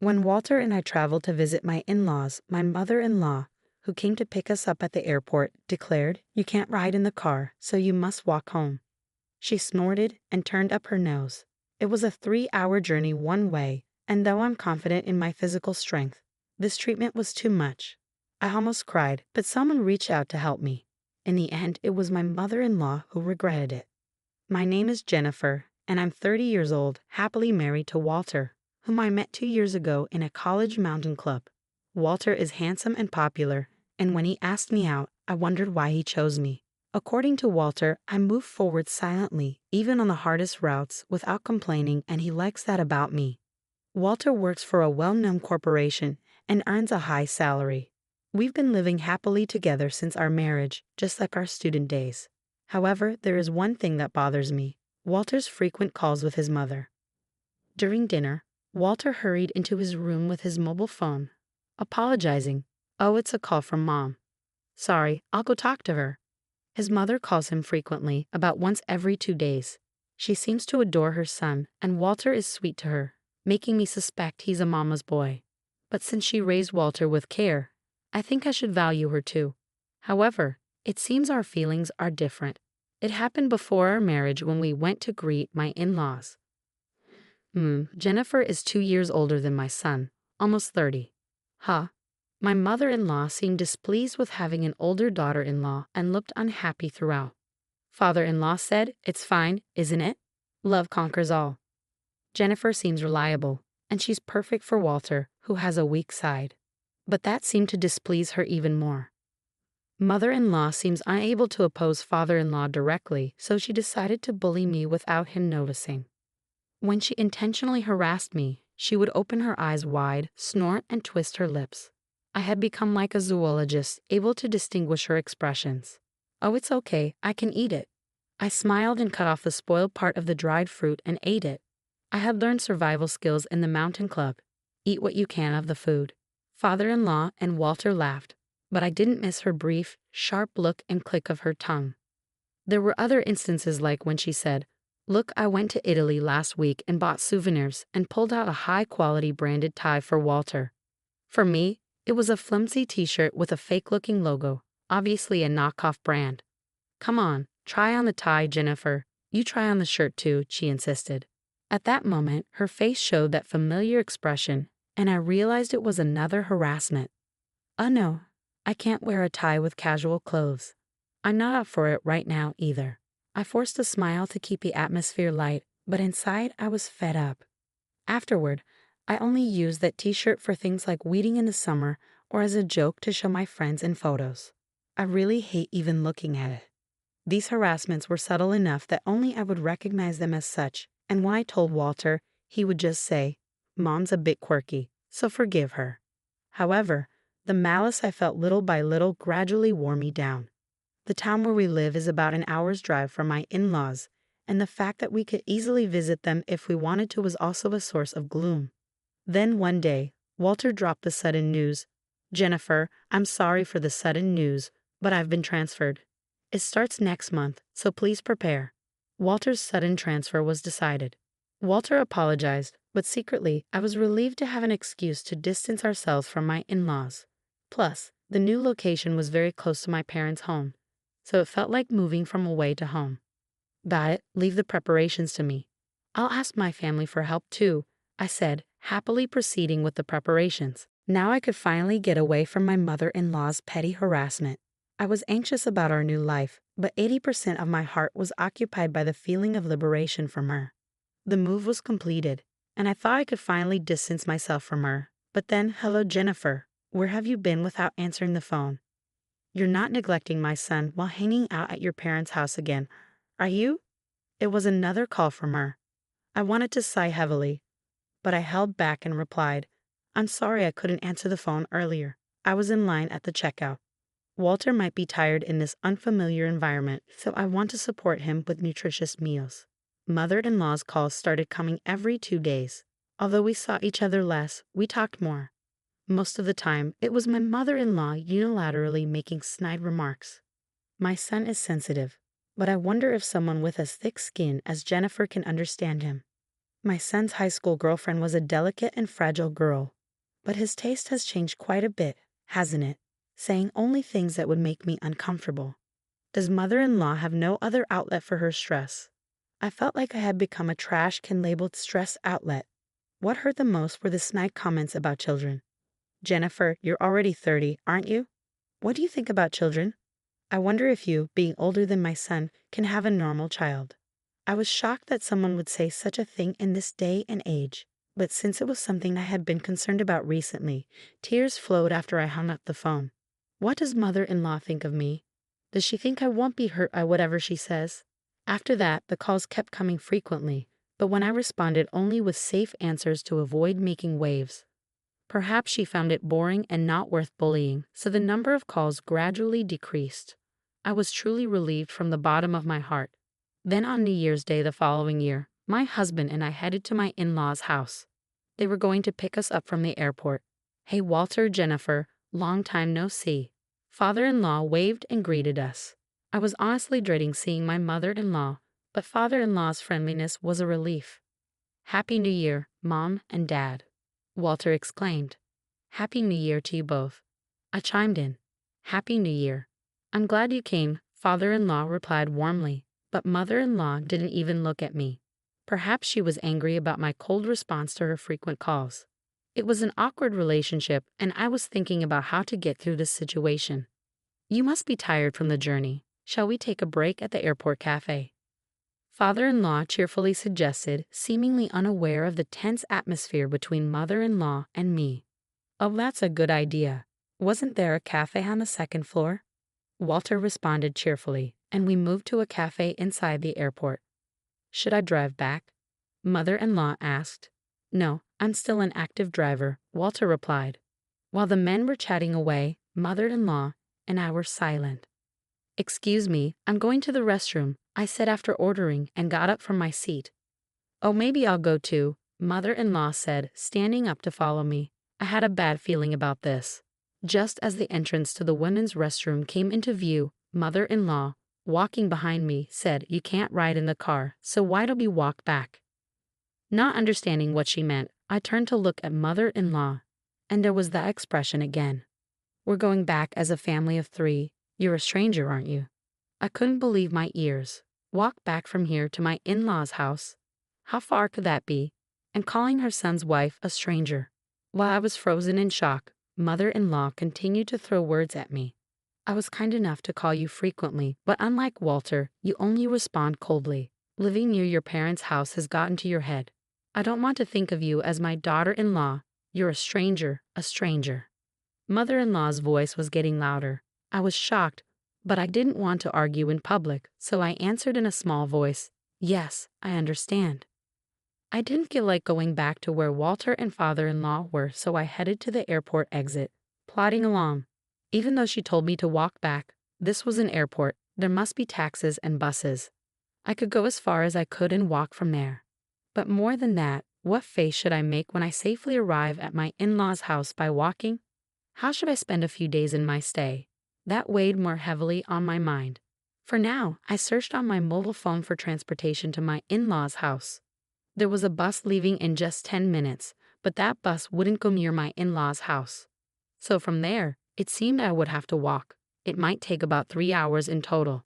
When Walter and I traveled to visit my in-laws, my mother-in-law, who came to pick us up at the airport, declared, "You can't ride in the car, so you must walk home." She snorted and turned up her nose. It was a 3-hour journey one way, and though I'm confident in my physical strength, this treatment was too much. I almost cried, but someone reached out to help me. In the end, it was my mother-in-law who regretted it. My name is Jennifer, and I'm 30 years old, happily married to Walter, whom I met 2 years ago in a college mountain club. Walter is handsome and popular, and when he asked me out, I wondered why he chose me. According to Walter, I move forward silently, even on the hardest routes, without complaining, and he likes that about me. Walter works for a well-known corporation and earns a high salary. We've been living happily together since our marriage, just like our student days. However, there is one thing that bothers me: Walter's frequent calls with his mother. During dinner, Walter hurried into his room with his mobile phone, apologizing. "Oh, it's a call from Mom. Sorry, I'll go talk to her." His mother calls him frequently, about once every 2 days. She seems to adore her son, and Walter is sweet to her, making me suspect he's a mama's boy. But since she raised Walter with care, I think I should value her too. However, it seems our feelings are different. It happened before our marriage when we went to greet my in-laws. Jennifer is 2 years older than my son, almost 30. My mother-in-law seemed displeased with having an older daughter-in-law and looked unhappy throughout. Father-in-law said, "It's fine, isn't it? Love conquers all." Jennifer seems reliable, and she's perfect for Walter, who has a weak side. But that seemed to displease her even more. Mother-in-law seems unable to oppose father-in-law directly, so she decided to bully me without him noticing. When she intentionally harassed me, she would open her eyes wide, snort, and twist her lips. I had become like a zoologist, able to distinguish her expressions. "Oh, it's okay, I can eat it." I smiled and cut off the spoiled part of the dried fruit and ate it. I had learned survival skills in the mountain club. Eat what you can of the food. Father-in-law and Walter laughed, but I didn't miss her brief, sharp look and click of her tongue. There were other instances, like when she said, "Look, I went to Italy last week and bought souvenirs," and pulled out a high-quality branded tie for Walter. For me, it was a flimsy t-shirt with a fake-looking logo, obviously a knockoff brand. "Come on, try on the tie, Jennifer. You try on the shirt too," she insisted. At that moment, her face showed that familiar expression, and I realized it was another harassment. "Oh no, I can't wear a tie with casual clothes. I'm not up for it right now either." I forced a smile to keep the atmosphere light, but inside I was fed up. Afterward, I only used that t-shirt for things like weeding in the summer or as a joke to show my friends in photos. I really hate even looking at it. These harassments were subtle enough that only I would recognize them as such, and when I told Walter, he would just say, "Mom's a bit quirky, so forgive her." However, the malice I felt little by little gradually wore me down. The town where we live is about an hour's drive from my in-laws, and the fact that we could easily visit them if we wanted to was also a source of gloom. Then one day, Walter dropped the sudden news. "Jennifer, I'm sorry for the sudden news, but I've been transferred. It starts next month, so please prepare." Walter's sudden transfer was decided. Walter apologized, but secretly, I was relieved to have an excuse to distance ourselves from my in-laws. Plus, the new location was very close to my parents' home, so it felt like moving from away to home. "Got it, leave the preparations to me. I'll ask my family for help too," I said, happily proceeding with the preparations. Now I could finally get away from my mother-in-law's petty harassment. I was anxious about our new life, but 80% of my heart was occupied by the feeling of liberation from her. The move was completed, and I thought I could finally distance myself from her. But then, "Hello, Jennifer. Where have you been?" without answering the phone. "You're not neglecting my son while hanging out at your parents' house again, are you?" It was another call from her. I wanted to sigh heavily, but I held back and replied, "I'm sorry I couldn't answer the phone earlier. I was in line at the checkout. Walter might be tired in this unfamiliar environment, so I want to support him with nutritious meals." Mother-in-law's calls started coming every 2 days. Although we saw each other less, we talked more. Most of the time, it was my mother-in-law unilaterally making snide remarks. My son is sensitive, but I wonder if someone with as thick skin as Jennifer can understand him. My son's high school girlfriend was a delicate and fragile girl, but his taste has changed quite a bit, hasn't it? Saying only things that would make me uncomfortable. Does mother-in-law have no other outlet for her stress? I felt like I had become a trash can labeled stress outlet. What hurt the most were the snide comments about children. Jennifer, you're already 30, aren't you? What do you think about children? I wonder if you, being older than my son, can have a normal child. I was shocked that someone would say such a thing in this day and age, but since it was something I had been concerned about recently, tears flowed after I hung up the phone. What does mother-in-law think of me? Does she think I won't be hurt by whatever she says? After that, the calls kept coming frequently, but when I responded only with safe answers to avoid making waves. Perhaps she found it boring and not worth bullying, so the number of calls gradually decreased. I was truly relieved from the bottom of my heart. Then on New Year's Day the following year, my husband and I headed to my in-laws' house. They were going to pick us up from the airport. Hey Walter, Jennifer, long time no see. Father-in-law waved and greeted us. I was honestly dreading seeing my mother-in-law, but father-in-law's friendliness was a relief. Happy New Year, Mom and Dad, Walter exclaimed. Happy New Year to you both. I chimed in. Happy New Year. I'm glad you came, father-in-law replied warmly, but mother-in-law didn't even look at me. Perhaps she was angry about my cold response to her frequent calls. It was an awkward relationship, and I was thinking about how to get through this situation. You must be tired from the journey. Shall we take a break at the airport cafe? Father-in-law cheerfully suggested, seemingly unaware of the tense atmosphere between mother-in-law and me. Oh, that's a good idea. Wasn't there a cafe on the second floor? Walter responded cheerfully, and we moved to a cafe inside the airport. Should I drive back? Mother-in-law asked. No, I'm still an active driver, Walter replied. While the men were chatting away, mother-in-law and I were silent. Excuse me, I'm going to the restroom, I said after ordering and got up from my seat. Oh, maybe I'll go too, mother-in-law said, standing up to follow me. I had a bad feeling about this. Just as the entrance to the women's restroom came into view, mother-in-law, walking behind me, said, You can't ride in the car, so why don't we walk back? Not understanding what she meant, I turned to look at mother-in-law, and there was that expression again. We're going back as a family of 3. You're a stranger, aren't you? I couldn't believe my ears. Walk back from here to my in-laws' house? How far could that be? And calling her son's wife a stranger. While I was frozen in shock, mother-in-law continued to throw words at me. I was kind enough to call you frequently, but unlike Walter, you only respond coldly. Living near your parents' house has gotten to your head. I don't want to think of you as my daughter-in-law. You're a stranger, a stranger. Mother-in-law's voice was getting louder. I was shocked, but I didn't want to argue in public, so I answered in a small voice, Yes, I understand. I didn't feel like going back to where Walter and father-in-law were, so I headed to the airport exit, plodding along. Even though she told me to walk back, this was an airport, there must be taxis and buses. I could go as far as I could and walk from there. But more than that, what face should I make when I safely arrive at my in-laws' house by walking? How should I spend a few days in my stay? That weighed more heavily on my mind. For now, I searched on my mobile phone for transportation to my in-laws' house. There was a bus leaving in just 10 minutes, but that bus wouldn't go near my in-laws' house. So from there, it seemed I would have to walk. It might take about 3 hours in total.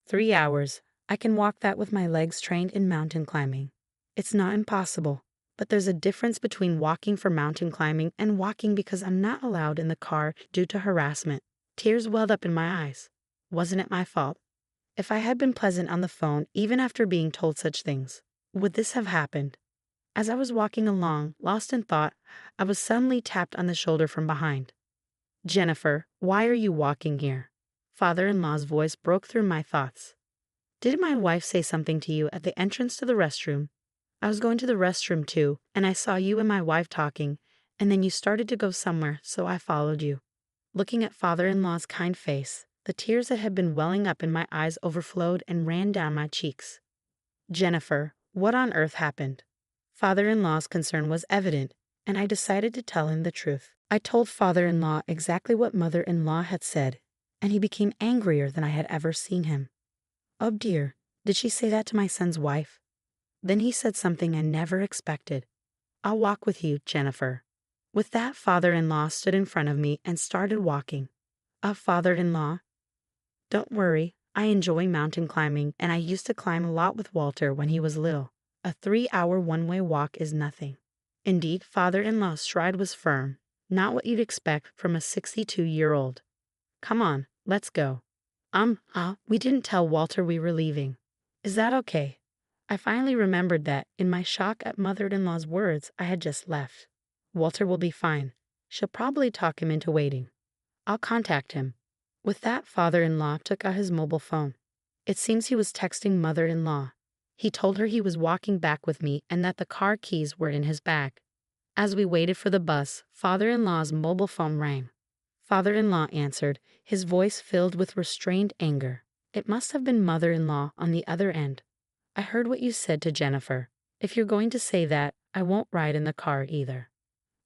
3 hours. I can walk that with my legs trained in mountain climbing. It's not impossible, but there's a difference between walking for mountain climbing and walking because I'm not allowed in the car due to harassment. Tears welled up in my eyes. Wasn't it my fault? If I had been pleasant on the phone, even after being told such things, would this have happened? As I was walking along, lost in thought, I was suddenly tapped on the shoulder from behind. Jennifer, why are you walking here? Father-in-law's voice broke through my thoughts. Didn't my wife say something to you at the entrance to the restroom? I was going to the restroom too, and I saw you and my wife talking, and then you started to go somewhere, so I followed you. Looking at father-in-law's kind face, the tears that had been welling up in my eyes overflowed and ran down my cheeks. Jennifer, what on earth happened? Father-in-law's concern was evident, and I decided to tell him the truth. I told father-in-law exactly what mother-in-law had said, and he became angrier than I had ever seen him. Oh dear, did she say that to my son's wife? Then he said something I never expected. "I'll walk with you, Jennifer." With that, father-in-law stood in front of me and started walking. Father-in-law, don't worry, I enjoy mountain climbing and I used to climb a lot with Walter when he was little. A 3-hour one-way walk is nothing. Indeed, father-in-law's stride was firm, not what you'd expect from a 62-year-old. Come on, let's go. We didn't tell Walter we were leaving. Is that okay? I finally remembered that, in my shock at mother-in-law's words, I had just left. Walter will be fine. She'll probably talk him into waiting. I'll contact him. With that, father-in-law took out his mobile phone. It seems he was texting mother-in-law. He told her he was walking back with me and that the car keys were in his bag. As we waited for the bus, father-in-law's mobile phone rang. Father-in-law answered, his voice filled with restrained anger. It must have been mother-in-law on the other end. "I heard what you said to Jennifer. If you're going to say that, I won't ride in the car either."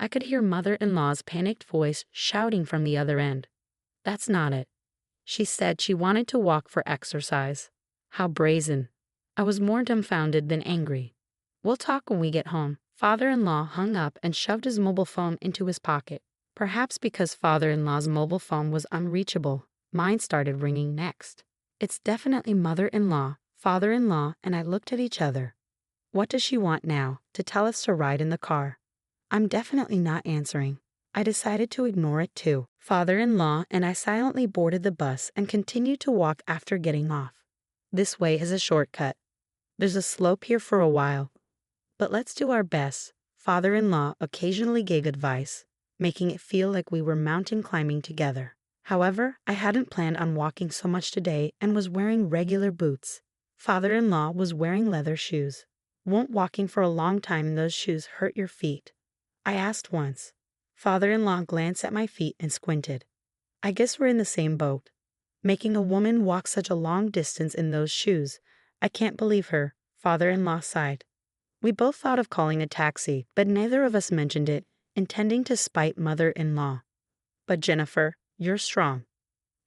I could hear mother-in-law's panicked voice shouting from the other end. "That's not it. She said she wanted to walk for exercise." How brazen. I was more dumbfounded than angry. "We'll talk when we get home." Father-in-law hung up and shoved his mobile phone into his pocket. Perhaps because father-in-law's mobile phone was unreachable, mine started ringing next. It's definitely mother-in-law, father-in-law, and I looked at each other. What does she want now? To tell us to ride in the car? I'm definitely not answering. I decided to ignore it too. Father-in-law and I silently boarded the bus and continued to walk after getting off. This way is a shortcut. There's a slope here for a while, but let's do our best. Father-in-law occasionally gave advice, making it feel like we were mountain climbing together. However, I hadn't planned on walking so much today and was wearing regular boots. Father-in-law was wearing leather shoes. Won't walking for a long time in those shoes hurt your feet? I asked once. Father-in-law glanced at my feet and squinted. I guess we're in the same boat. Making a woman walk such a long distance in those shoes. I can't believe her. Father-in-law sighed. We both thought of calling a taxi, but neither of us mentioned it, intending to spite mother-in-law. But Jennifer, you're strong.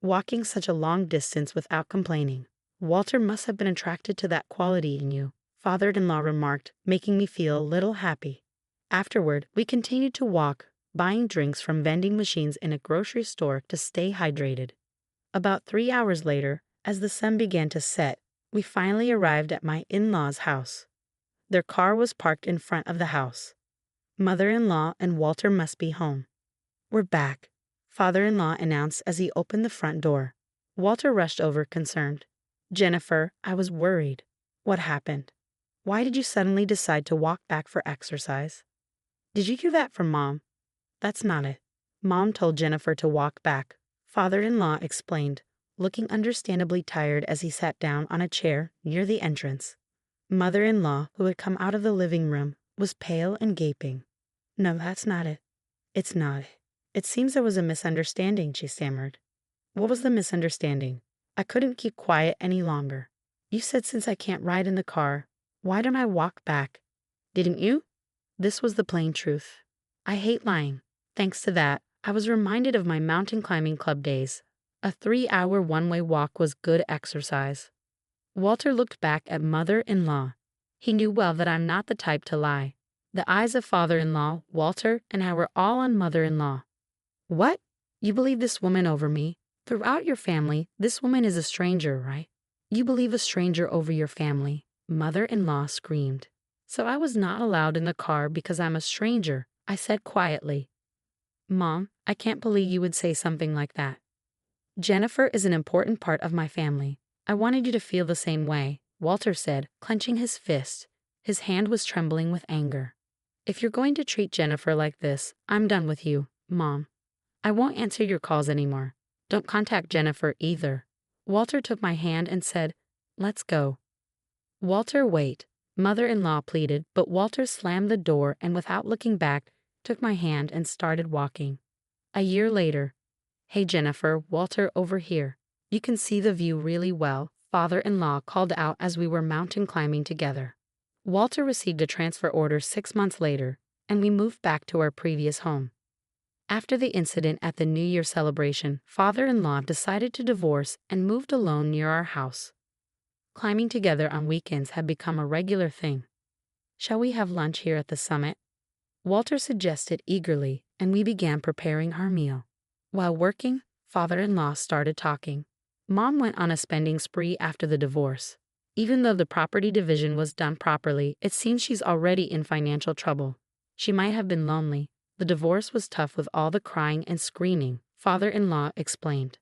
Walking such a long distance without complaining. Walter must have been attracted to that quality in you, father-in-law remarked, making me feel a little happy. Afterward, we continued to walk, buying drinks from vending machines in a grocery store to stay hydrated. About 3 hours later, as the sun began to set, we finally arrived at my in-laws' house. Their car was parked in front of the house. Mother-in-law and Walter must be home. We're back, father-in-law announced as he opened the front door. Walter rushed over, concerned. Jennifer, I was worried. What happened? Why did you suddenly decide to walk back for exercise? Did you hear that from Mom? That's not it. Mom told Jennifer to walk back, father-in-law explained, looking understandably tired as he sat down on a chair near the entrance. Mother-in-law, who had come out of the living room, was pale and gaping. No, that's not it. It's not. It seems there was a misunderstanding, she stammered. What was the misunderstanding? I couldn't keep quiet any longer. You said since I can't ride in the car, why don't I walk back? Didn't you? This was the plain truth. I hate lying. Thanks to that, I was reminded of my mountain climbing club days. A 3-hour one-way walk was good exercise. Walter looked back at mother-in-law. He knew well that I'm not the type to lie. The eyes of father-in-law, Walter, and I were all on mother-in-law. What? You believe this woman over me? Throughout your family, this woman is a stranger, right? You believe a stranger over your family, mother-in-law screamed. So I was not allowed in the car because I'm a stranger, I said quietly. Mom, I can't believe you would say something like that. Jennifer is an important part of my family. I wanted you to feel the same way, Walter said, clenching his fist. His hand was trembling with anger. If you're going to treat Jennifer like this, I'm done with you, Mom. I won't answer your calls anymore. Don't contact Jennifer either. Walter took my hand and said, let's go. Walter, wait, mother-in-law pleaded, but Walter slammed the door and without looking back, took my hand and started walking. A year later. Hey Jennifer, Walter over here. You can see the view really well, father-in-law called out as we were mountain climbing together. Walter received a transfer order 6 months later, and we moved back to our previous home. After the incident at the New Year celebration, father-in-law decided to divorce and moved alone near our house. Climbing together on weekends had become a regular thing. Shall we have lunch here at the summit? Walter suggested eagerly, and we began preparing our meal. While working, father-in-law started talking. Mom went on a spending spree after the divorce. Even though the property division was done properly, it seems she's already in financial trouble. She might have been lonely. The divorce was tough with all the crying and screaming, father-in-law explained.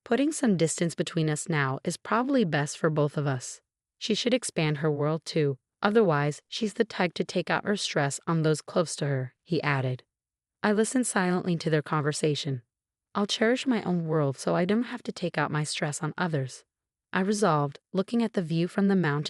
Putting some distance between us now is probably best for both of us. She should expand her world too, otherwise she's the type to take out her stress on those close to her, he added. I listened silently to their conversation. I'll cherish my own world so I don't have to take out my stress on others, I resolved, looking at the view from the mountain